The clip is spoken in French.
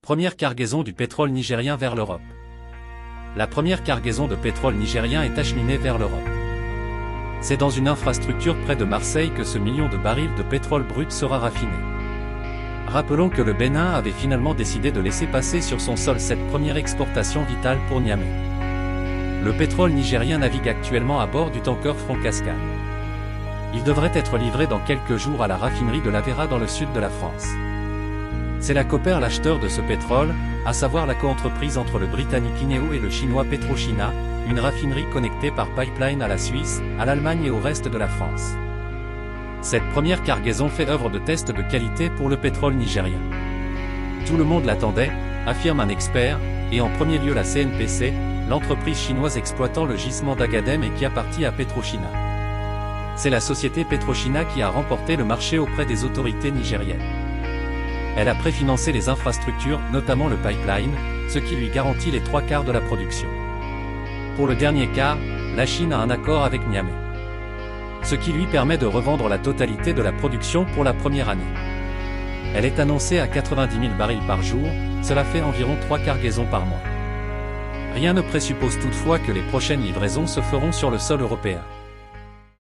Première cargaison du pétrole nigérien vers l'Europe. La première cargaison de pétrole nigérien est acheminée vers l'Europe. C'est dans une infrastructure près de Marseille que ce million de barils de pétrole brut sera raffiné. Rappelons que le Bénin avait finalement décidé de laisser passer sur son sol cette première exportation vitale pour Niamey. Le pétrole nigérien navigue actuellement à bord du tanker Front Cascade. Il devrait être livré dans quelques jours à la raffinerie de l'Avera dans le sud de la France. C'est la Cooper l'acheteur de ce pétrole, à savoir la coentreprise entre le britannique Ineo et le chinois Petrochina, une raffinerie connectée par pipeline à la Suisse, à l'Allemagne et au reste de la France. Cette première cargaison fait œuvre de test de qualité pour le pétrole nigérien. Tout le monde l'attendait, affirme un expert, et en premier lieu la CNPC, l'entreprise chinoise exploitant le gisement d'Agadem et qui appartient à Petrochina. C'est la société Petrochina qui a remporté le marché auprès des autorités nigériennes. Elle a préfinancé les infrastructures, notamment le pipeline, ce qui lui garantit les 3/4 de la production. Pour le dernier quart, la Chine a un accord avec Niamey, ce qui lui permet de revendre la totalité de la production pour la première année. Elle est annoncée à 90 000 barils par jour, cela fait environ 3 cargaisons par mois. Rien ne présuppose toutefois que les prochaines livraisons se feront sur le sol européen.